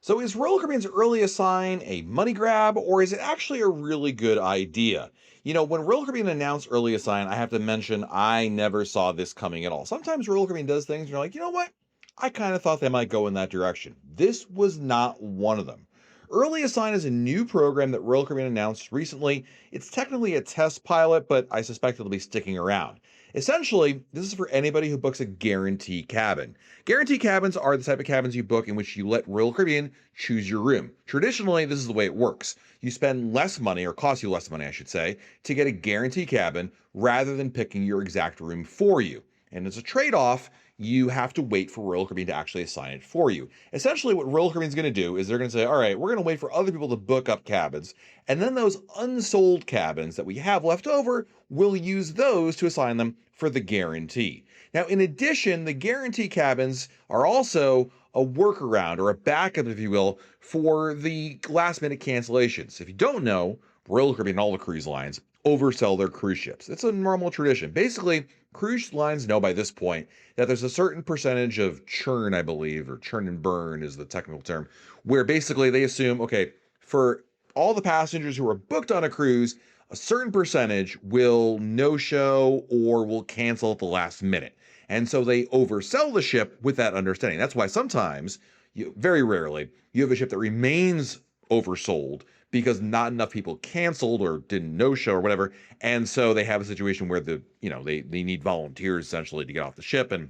So is Royal Caribbean's early assign a money grab, or is it actually a really good idea? When Royal Caribbean announced early assign, I have to mention I never saw this coming at all. Sometimes Royal Caribbean does things and you're like, you know what? I kind of thought they might go in that direction. This was not one of them. Early Assign is a new program that Royal Caribbean announced recently. It's technically a test pilot, but I suspect it'll be sticking around. Essentially, this is for anybody who books a guarantee cabin. Guarantee cabins are the type of cabins you book in which you let Royal Caribbean choose your room. Traditionally, this is the way it works. You spend less money, or cost you less money, I should say, to get a guarantee cabin rather than picking your exact room for you. And as a trade-off, you have to wait for Royal Caribbean to actually assign it for you. Essentially, what Royal Caribbean is going to do is they're going to say, all right, we're going to wait for other people to book up cabins, and then those unsold cabins that we have left over, we'll use those to assign them for the guarantee. Now, in addition, the guarantee cabins are also a workaround or a backup, if you will, for the last minute cancellations. If you don't know, Royal Caribbean and all the cruise lines oversell their cruise ships. It's a normal tradition. Basically, cruise lines know by this point that there's a certain percentage of churn, I believe, or churn and burn is the technical term, where basically they assume, okay, for all the passengers who are booked on a cruise, a certain percentage will no-show or will cancel at the last minute. And so they oversell the ship with that understanding. That's why sometimes, very rarely, you have a ship that remains oversold because not enough people canceled or didn't no-show or whatever. And so they have a situation where they need volunteers essentially to get off the ship. And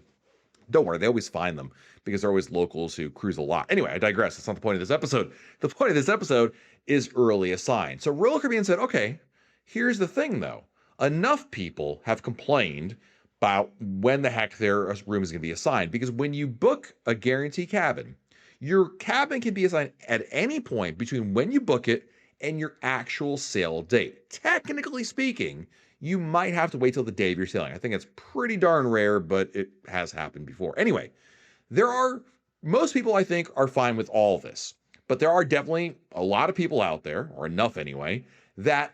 don't worry, they always find them because they're always locals who cruise a lot. Anyway, I digress. That's not the point of this episode. The point of this episode is early assign. So Royal Caribbean said, okay, here's the thing though. Enough people have complained about when the heck their room is going to be assigned, because when you book a guarantee cabin, your cabin can be assigned at any point between when you book it and your actual sail date. Technically speaking, you might have to wait till the day of your sailing. I think it's pretty darn rare, but it has happened before. Anyway, most people I think are fine with all this, but there are definitely a lot of people out there, or enough anyway, that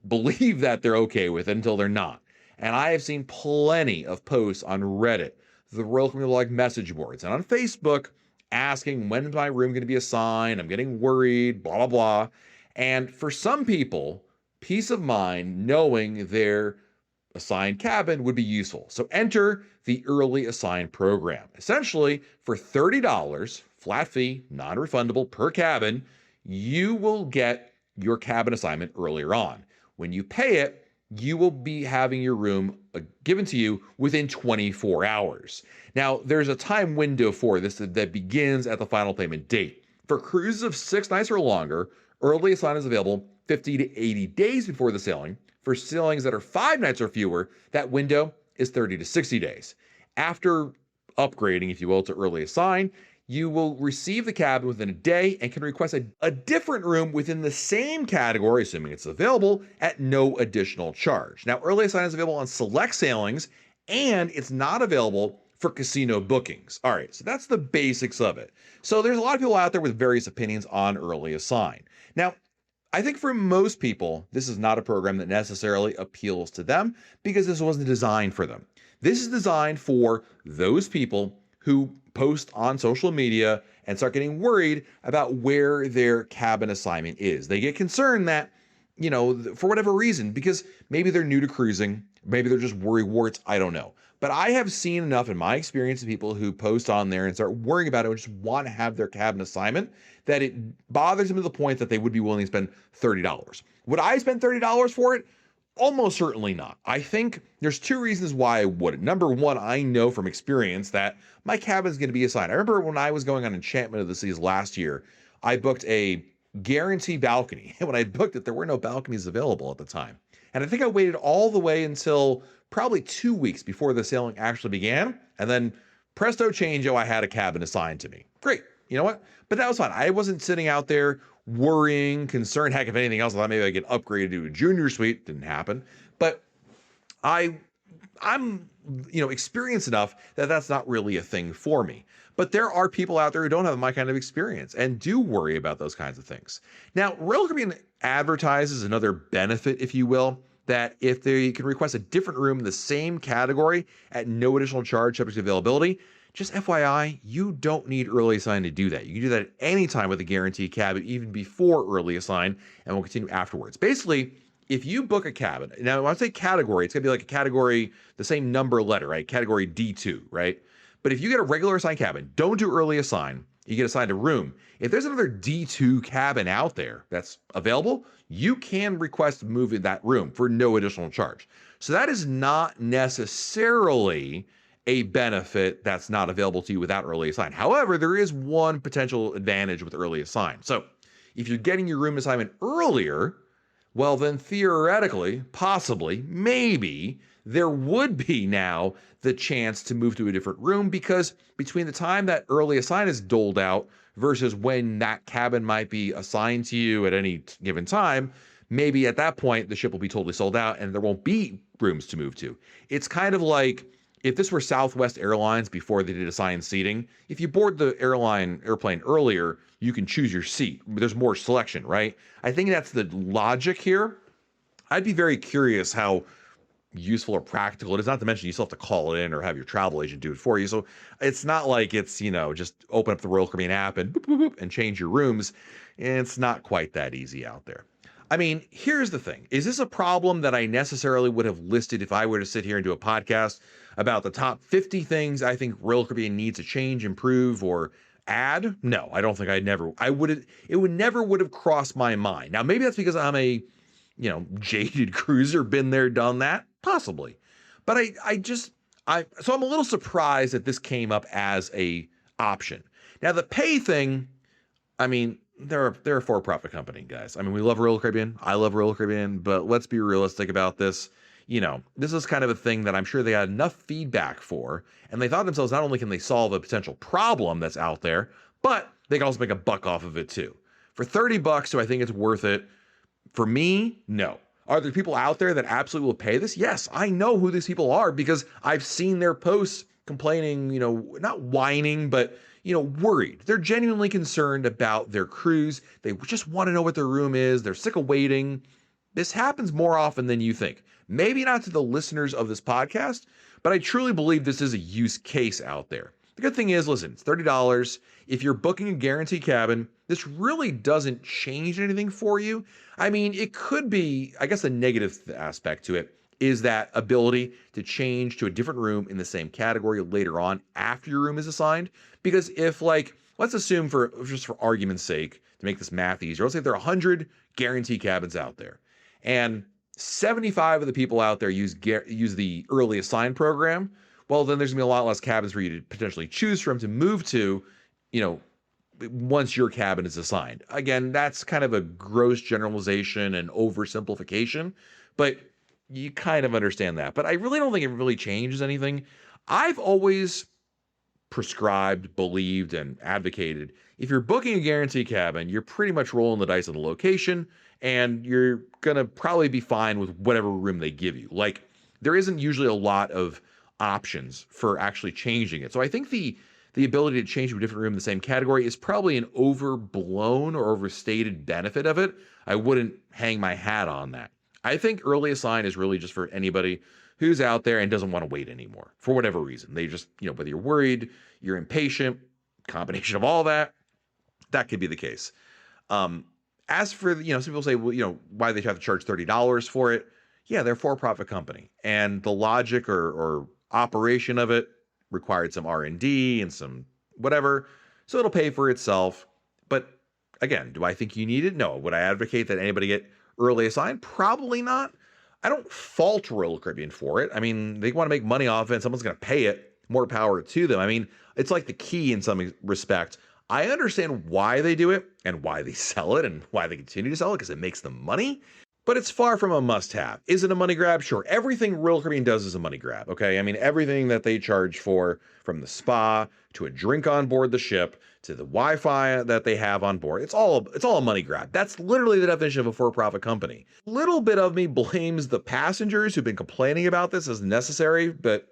believe that they're okay with it until they're not. And I have seen plenty of posts on Reddit, the Royal Caribbean like message boards, and on Facebook asking, when is my room going to be assigned? I'm getting worried, blah, blah, blah. And for some people, peace of mind knowing their assigned cabin would be useful. So enter the early assign program. Essentially, for $30, flat fee, non-refundable per cabin, you will get your cabin assignment earlier on. When you pay it, you will be having your room given to you within 24 hours. Now, there's a time window for this that begins at the final payment date. For cruises of 6 nights or longer, early assign is available 50 to 80 days before the sailing. For sailings that are 5 nights or fewer, that window is 30 to 60 days. After upgrading, if you will, to early assign, you will receive the cabin within a day and can request a different room within the same category, assuming it's available, at no additional charge. Now, early assign is available on select sailings, and it's not available for casino bookings. All right, so that's the basics of it. So there's a lot of people out there with various opinions on early assign. Now, I think for most people, this is not a program that necessarily appeals to them because this wasn't designed for them. This is designed for those people who post on social media and start getting worried about where their cabin assignment is. They get concerned that, for whatever reason, because maybe they're new to cruising, maybe they're just worry warts, I don't know. But I have seen enough in my experience of people who post on there and start worrying about it and just want to have their cabin assignment that it bothers them to the point that they would be willing to spend $30. Would I spend $30 for it? Almost certainly not. I think there's 2 reasons why I wouldn't. Number one, I know from experience that my cabin is going to be assigned. I remember when I was going on Enchantment of the Seas last year, I booked a guarantee balcony. And when I booked it, there were no balconies available at the time. And I think I waited all the way until probably 2 weeks before the sailing actually began. And then presto changeo, I had a cabin assigned to me. Great. You know what? But that was fine. I wasn't sitting out there worrying, concerned. Heck, if anything else, I thought maybe I get upgraded to a junior suite. Didn't happen. But I'm experienced enough that that's not really a thing for me. But there are people out there who don't have my kind of experience and do worry about those kinds of things. Now, Royal Caribbean advertises another benefit, if you will, that if they can request a different room in the same category at no additional charge subject to availability, Just FYI, you don't need early assign to do that. You can do that at any time with a guaranteed cabin, even before early assign, and we'll continue afterwards. Basically, if you book a cabin, now when I say category, it's gonna be like a category, the same number letter, right? Category D2, right? But if you get a regular assigned cabin, don't do early assign. You get assigned a room. If there's another D2 cabin out there that's available, you can request to move in that room for no additional charge. So that is not necessarily a benefit that's not available to you without early assign. However, there is one potential advantage with early assign. So if you're getting your room assignment earlier, well, then theoretically, possibly, maybe there would be now the chance to move to a different room, because between the time that early assign is doled out versus when that cabin might be assigned to you at any given time, maybe at that point the ship will be totally sold out and there won't be rooms to move to. It's kind of like if this were Southwest Airlines before they did assigned seating. If you board the airplane earlier, you can choose your seat. There's more selection, right? I think that's the logic here. I'd be very curious how useful or practical it is, not to mention you still have to call it in or have your travel agent do it for you. So it's not like it's, just open up the Royal Caribbean app and boop, boop, boop, and change your rooms. It's not quite that easy out there. I mean, here's the thing. Is this a problem that I necessarily would have listed if I were to sit here and do a podcast about the top 50 things I think Royal Caribbean needs to change, improve, or add? No, I don't think it would never would have crossed my mind. Now, maybe that's because I'm a, jaded cruiser, been there, done that, possibly. But so I'm a little surprised that this came up as a option. Now, the pay thing, I mean, they're a for-profit company, guys. I mean, we love Royal Caribbean. I love Royal Caribbean, but let's be realistic about this. This is kind of a thing that I'm sure they had enough feedback for, and they thought to themselves, not only can they solve a potential problem that's out there, but they can also make a buck off of it too. For $30, do I think it's worth it? For me, no. Are there people out there that absolutely will pay this? Yes, I know who these people are because I've seen their posts complaining, not whining, but worried. They're genuinely concerned about their cruise. They just want to know what their room is. They're sick of waiting. This happens more often than you think. Maybe not to the listeners of this podcast, but I truly believe this is a use case out there. The good thing is, listen, it's $30. If you're booking a guaranteed cabin, this really doesn't change anything for you. I mean, it could be, I guess, a negative aspect to it is that ability to change to a different room in the same category later on after your room is assigned. Because if, let's assume just for argument's sake, to make this math easier, let's say there are 100 guaranteed cabins out there, and 75 of the people out there use the early assign program. Well, then there's gonna be a lot less cabins for you to potentially choose from to move to, once your cabin is assigned. Again, that's kind of a gross generalization and oversimplification, but you kind of understand that. But I really don't think it really changes anything. I've always prescribed, believed, and advocated, if you're booking a guaranteed cabin, you're pretty much rolling the dice on the location, and you're gonna probably be fine with whatever room they give you. There isn't usually a lot of options for actually changing it. So I think the ability to change to a different room in the same category is probably an overblown or overstated benefit of it. I wouldn't hang my hat on that. I think early assign is really just for anybody who's out there and doesn't want to wait anymore for whatever reason. They just, whether you're worried, you're impatient, combination of all that could be the case. As for, some people say, well, why they have to charge $30 for it? Yeah, they're a for-profit company, and the logic or operation of it required some R&D and some whatever, so it'll pay for itself. But again, do I think you need it? No. Would I advocate that anybody get early assigned? Probably not. I don't fault Royal Caribbean for it. I mean, they want to make money off it, and someone's going to pay it. More power to them. I mean, it's like the key in some respect. I understand why they do it and why they sell it and why they continue to sell it, because it makes them money. But it's far from a must-have. Is it a money grab? Sure. Everything Royal Caribbean does is a money grab, okay? I mean, everything that they charge for, from the spa to a drink on board the ship to the Wi-Fi that they have on board, it's all a money grab. That's literally the definition of a for-profit company. A little bit of me blames the passengers who've been complaining about this as necessary, but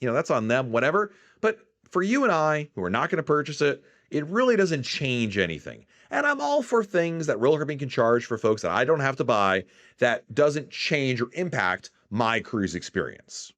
that's on them, whatever. But for you and I, who are not going to purchase it, it really doesn't change anything. And I'm all for things that Royal Caribbean can charge for folks that I don't have to buy that doesn't change or impact my cruise experience.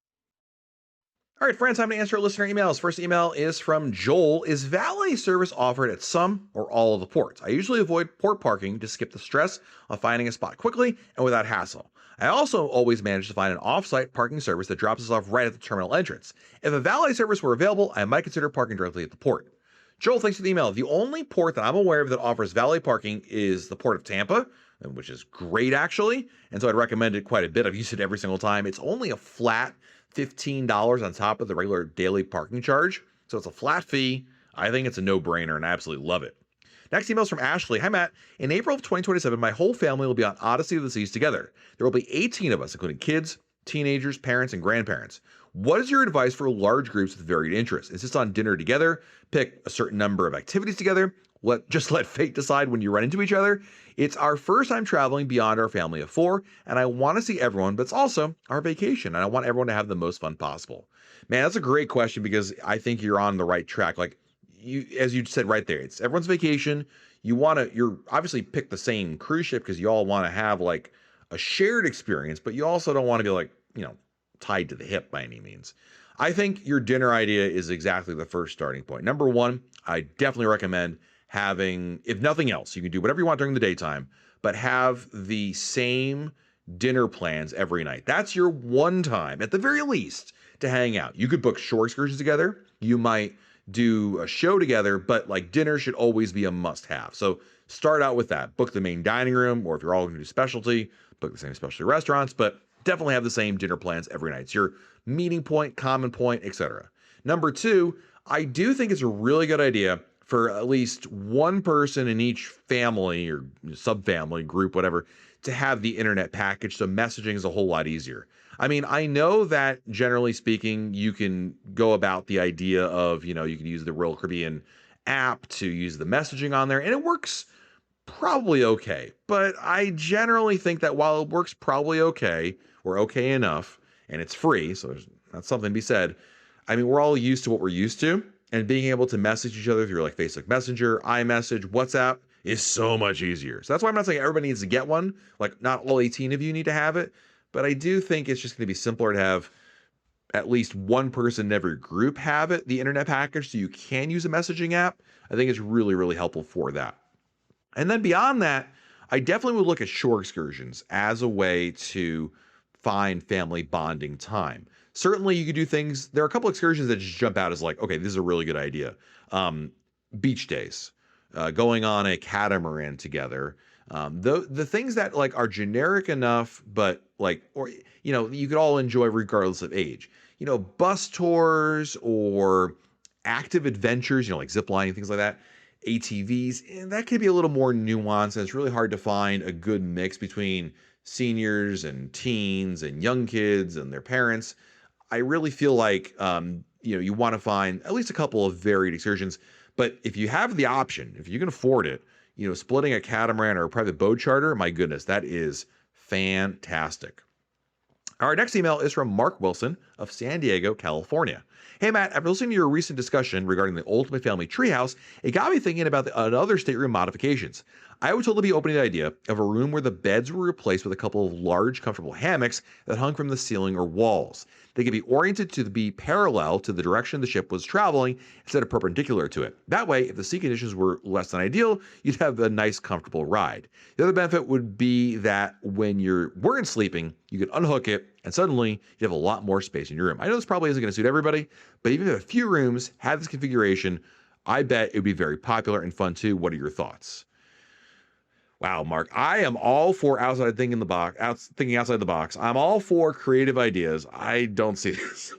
All right, friends, time to answer listener emails. First email is from Joel. Is valet service offered at some or all of the ports? I usually avoid port parking to skip the stress of finding a spot quickly and without hassle. I also always manage to find an off-site parking service that drops us off right at the terminal entrance. If a valet service were available, I might consider parking directly at the port. Joel, thanks for the email. The only port that I'm aware of that offers valet parking is the Port of Tampa, which is great actually, and so I'd recommend it quite a bit. I've used it every single time. It's only a flat $15 on top of the regular daily parking charge. So it's a flat fee. I think it's a no-brainer and I absolutely love it. Next email is from Ashley. Hi, Matt. In April of 2027, my whole family will be on Odyssey of the Seas together. There will be 18 of us, including kids, teenagers, parents, and grandparents. What is your advice for large groups with varied interests? Insist on dinner together, pick a certain number of activities together, just let fate decide when you run into each other. It's our first time traveling beyond our family of 4, and I want to see everyone, but it's also our vacation, and I want everyone to have the most fun possible. Man, that's a great question because I think you're on the right track. Like you, as you said right there, it's everyone's vacation. You're obviously pick the same cruise ship because you all want to have like a shared experience, but you also don't want to be like, tied to the hip by any means. I think your dinner idea is exactly the first starting point. Number one, I definitely recommend having, if nothing else, you can do whatever you want during the daytime, but have the same dinner plans every night. That's your one time, at the very least, to hang out. You could book shore excursions together. You might do a show together, but like dinner should always be a must-have. So start out with that. Book the main dining room, or if you're all going to do specialty, book the same specialty restaurants, but definitely have the same dinner plans every night. It's your meeting point, common point, etc. Number two, I do think it's a really good idea for at least one person in each family or subfamily group, whatever, to have the internet package. So messaging is a whole lot easier. I mean, I know that generally speaking, you can go about the idea of, you can use the Royal Caribbean app to use the messaging on there, and it works probably okay. But I generally think that while it works probably okay, or okay enough, and it's free, so that's something to be said. I mean, we're all used to what we're used to, and being able to message each other through like Facebook Messenger, iMessage, WhatsApp is so much easier. So that's why I'm not saying everybody needs to get one. Like not all 18 of you need to have it, but I do think it's just going to be simpler to have at least one person in every group have it, the internet package, so you can use a messaging app. I think it's really, really helpful for that. And then beyond that, I definitely would look at shore excursions as a way to find family bonding time. Certainly you could do things. There are a couple excursions that just jump out as like, okay, this is a really good idea. Beach days, going on a catamaran together. The things that like are generic enough, but like, or, you could all enjoy regardless of age, bus tours or active adventures, like zip lining, things like that. ATVs, and that could be a little more nuanced, and it's really hard to find a good mix between seniors and teens and young kids and their parents. I really feel like you want to find at least a couple of varied excursions. But if you have the option, if you can afford it, splitting a catamaran or a private boat charter, my goodness, that is fantastic. Our next email is from Mark Wilson of San Diego, California. Hey, Matt, after listening to your recent discussion regarding the Ultimate Family Treehouse, it got me thinking about other stateroom modifications. I would totally be open to the idea of a room where the beds were replaced with a couple of large, comfortable hammocks that hung from the ceiling or walls. They could be oriented to be parallel to the direction the ship was traveling instead of perpendicular to it. That way, if the sea conditions were less than ideal, you'd have a nice, comfortable ride. The other benefit would be that when you weren't sleeping, you could unhook it, and suddenly you have a lot more space in your room. I know this probably isn't going to suit everybody, but even if a few rooms have this configuration, I bet it would be very popular and fun too. What are your thoughts? Wow, Mark, I am all for thinking outside the box. I'm all for creative ideas. I don't see this.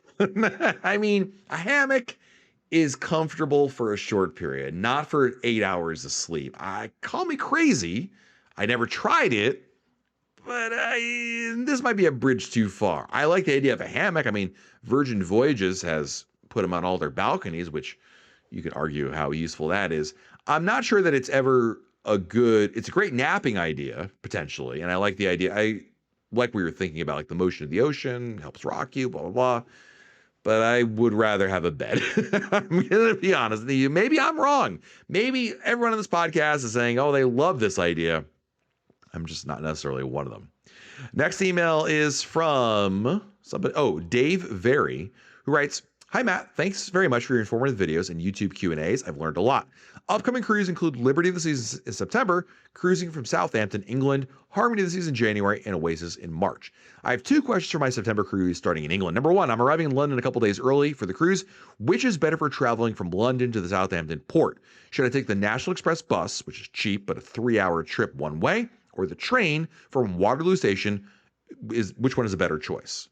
I mean, a hammock is comfortable for a short period, not for 8 hours of sleep. Call me crazy. I never tried it, but this might be a bridge too far. I like the idea of a hammock. I mean, Virgin Voyages has put them on all their balconies, which you could argue how useful that is. I'm not sure that it's a great napping idea, potentially. And I like the idea. I like what you're thinking about, like the motion of the ocean helps rock you, blah, blah, blah. But I would rather have a bed. I'm going to be honest with you. Maybe I'm wrong. Maybe everyone on this podcast is saying, oh, they love this idea. I'm just not necessarily one of them. Next email is from Dave Very, who writes, Hi, Matt. Thanks very much for your informative videos and YouTube Q&As. I've learned a lot. Upcoming cruises include Liberty of the Seas in September, cruising from Southampton, England, Harmony of the Seas in January, and Oasis in March. I have 2 questions for my September cruise starting in England. Number 1, I'm arriving in London a couple days early for the cruise. Which is better for traveling from London to the Southampton port? Should I take the National Express bus, which is cheap but a 3-hour trip one way, or the train from Waterloo Station? Which one is a better choice?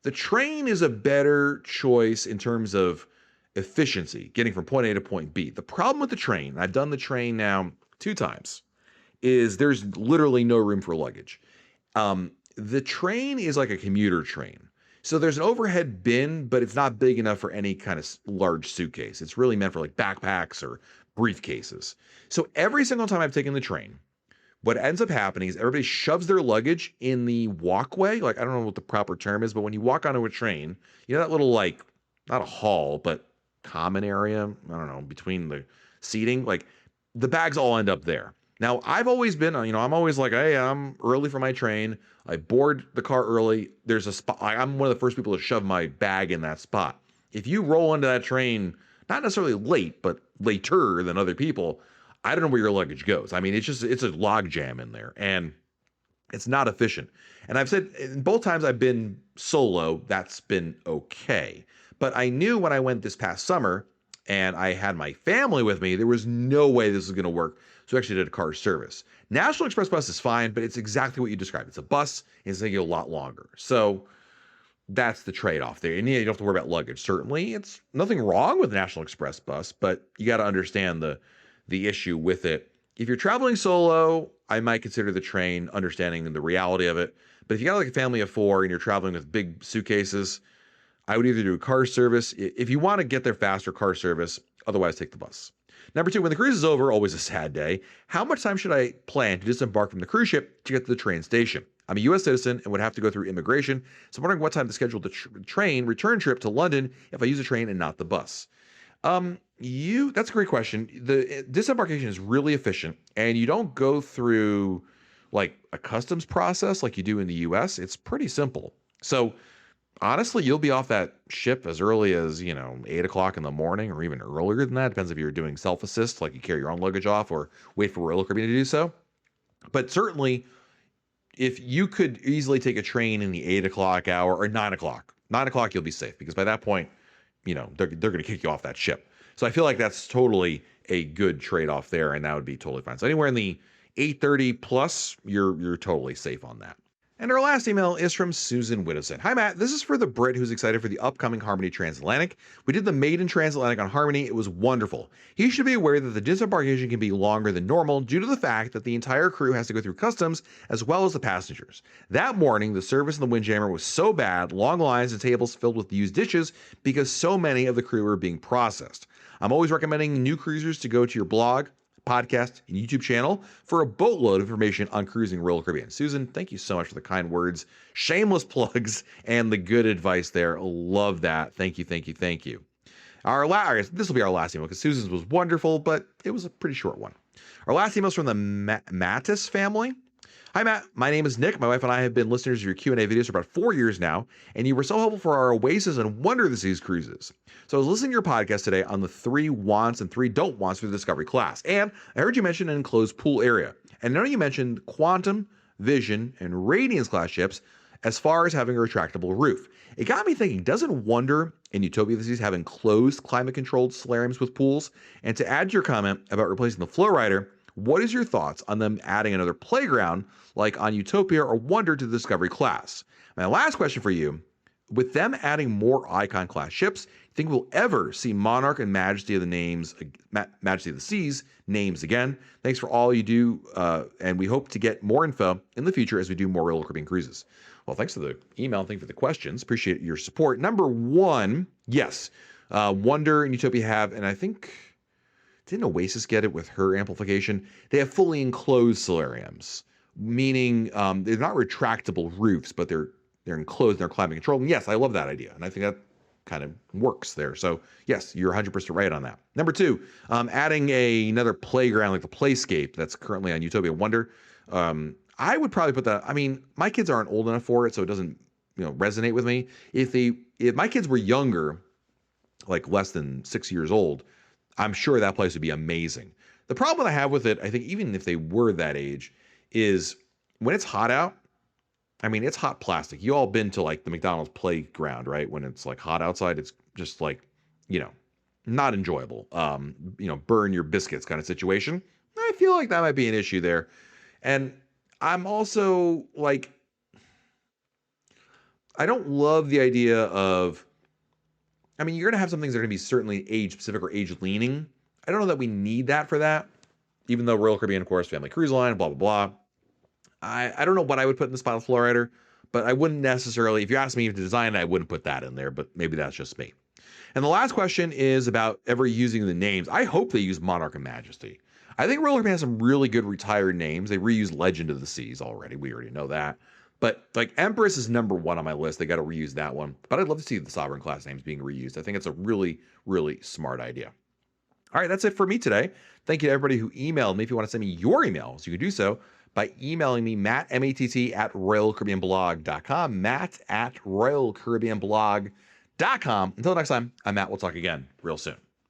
The train is a better choice in terms of efficiency, getting from point A to point B. The problem with the train, I've done the train now 2 times, is there's literally no room for luggage. The train is like a commuter train. So there's an overhead bin, but it's not big enough for any kind of large suitcase. It's really meant for like backpacks or briefcases. So every single time I've taken the train, what ends up happening is everybody shoves their luggage in the walkway. Like, I don't know what the proper term is, but when you walk onto a train, you know, that little, like, not a hall, but common area, I don't know, between the seating, like the bags all end up there. Now, I've always been, I'm always like, hey, I'm early for my train. I board the car early. There's a spot. I'm one of the first people to shove my bag in that spot. If you roll into that train, not necessarily late, but later than other people, I don't know where your luggage goes. I mean, it's a log jam in there and it's not efficient. And I've said both times I've been solo, that's been okay. But I knew when I went this past summer and I had my family with me, there was no way this was going to work. So I actually did a car service. National Express bus is fine, but it's exactly what you described. It's a bus, and it's taking a lot longer. So that's the trade-off there. And yeah, you don't have to worry about luggage. Certainly, it's nothing wrong with the National Express bus, but you got to understand the issue with it. If you're traveling solo, I might consider the train, understanding the reality of it. But if you got like a family of 4 and you're traveling with big suitcases, I would either do a car service. If you want to get there faster, car service. Otherwise, take the bus. Number 2, when the cruise is over, always a sad day, how much time should I plan to disembark from the cruise ship to get to the train station? I'm a U.S. citizen and would have to go through immigration, so I'm wondering what time to schedule the train return trip to London if I use a train and not the bus. That's a great question. The disembarkation is really efficient, and you don't go through like a customs process like you do in the US. It's pretty simple. So honestly, you'll be off that ship as early as, 8 o'clock in the morning or even earlier than that. Depends if you're doing self-assist, like you carry your own luggage off or wait for Royal Caribbean to do so. But certainly, if you could easily take a train in the 8 o'clock hour or 9 o'clock, 9 o'clock, you'll be safe because by that point, they're going to kick you off that ship. So I feel like that's totally a good trade-off there, and that would be totally fine. So anywhere in the 8:30 plus, you're totally safe on that. And our last email is from Susan Widdowson. Hi, Matt. This is for the Brit who's excited for the upcoming Harmony Transatlantic. We did the maiden Transatlantic on Harmony. It was wonderful. He should be aware that the disembarkation can be longer than normal due to the fact that the entire crew has to go through customs as well as the passengers. That morning, the service in the Windjammer was so bad, long lines and tables filled with used dishes because so many of the crew were being processed. I'm always recommending new cruisers to go to your blog, podcast, and YouTube channel for a boatload of information on cruising Royal Caribbean. Susan, thank you so much for the kind words, shameless plugs, and the good advice there. Love that. Thank you, thank you, thank you. This will be our last email because Susan's was wonderful, but it was a pretty short one. Our last email is from the Mattis family. Hi, Matt. My name is Nick. My wife and I have been listeners of your Q&A videos for about 4 years now, and you were so helpful for our Oasis and Wonder of the Seas cruises. So I was listening to your podcast today on the 3 wants and 3 don't wants for the Discovery class, and I heard you mention an enclosed pool area. And I know you mentioned Quantum, Vision, and Radiance class ships as far as having a retractable roof. It got me thinking, doesn't Wonder and Utopia of the Seas have enclosed climate-controlled solariums with pools? And to add to your comment about replacing the Flowrider, what is your thoughts on them adding another playground like on Utopia or Wonder to the Discovery class? My last question for you, with them adding more Icon class ships, do you think we'll ever see Monarch and Majesty of the Seas names again? Thanks for all you do, and we hope to get more info in the future as we do more Royal Caribbean cruises. Well, thanks for the email. Thank you for the questions. Appreciate your support. Number 1, yes, Wonder and Utopia have, and I think, didn't Oasis get it with her amplification? They have fully enclosed solariums, meaning they're not retractable roofs, but they're enclosed and they're climate controlled. And yes, I love that idea. And I think that kind of works there. So yes, you're 100% right on that. Number 2, adding another playground like the Playscape that's currently on Utopia Wonder. I would probably put that, my kids aren't old enough for it, so it doesn't resonate with me. If my kids were younger, like less than 6 years old, I'm sure that place would be amazing. The problem that I have with it, I think, even if they were that age, is when it's hot out. I mean, it's hot plastic. You all been to like the McDonald's playground, right? When it's like hot outside, it's just like, you know, not enjoyable. Burn your biscuits kind of situation. I feel like that might be an issue there. And I'm also like, I don't love the idea of, I mean, you're going to have some things that are going to be certainly age specific or age leaning. I don't know that we need that for that, even though Royal Caribbean, of course, family cruise line, blah, blah, blah. I don't know what I would put in the spinal fluorider, but I wouldn't necessarily, if you asked me to design it, I wouldn't put that in there, but maybe that's just me. And the last question is about ever using the names. I hope they use Monarch and Majesty. I think Roller Coaster has some really good retired names. They reused Legend of the Seas already. We already know that. But like Empress is number one on my list. They got to reuse that one. But I'd love to see the Sovereign class names being reused. I think it's a really, really smart idea. All right, that's it for me today. Thank you to everybody who emailed me. If you want to send me your emails, you can do so by emailing me, Matt, M-A-T-T, at RoyalCaribbeanBlog.com, Matt at RoyalCaribbeanBlog.com. Until next time, I'm Matt. We'll talk again real soon.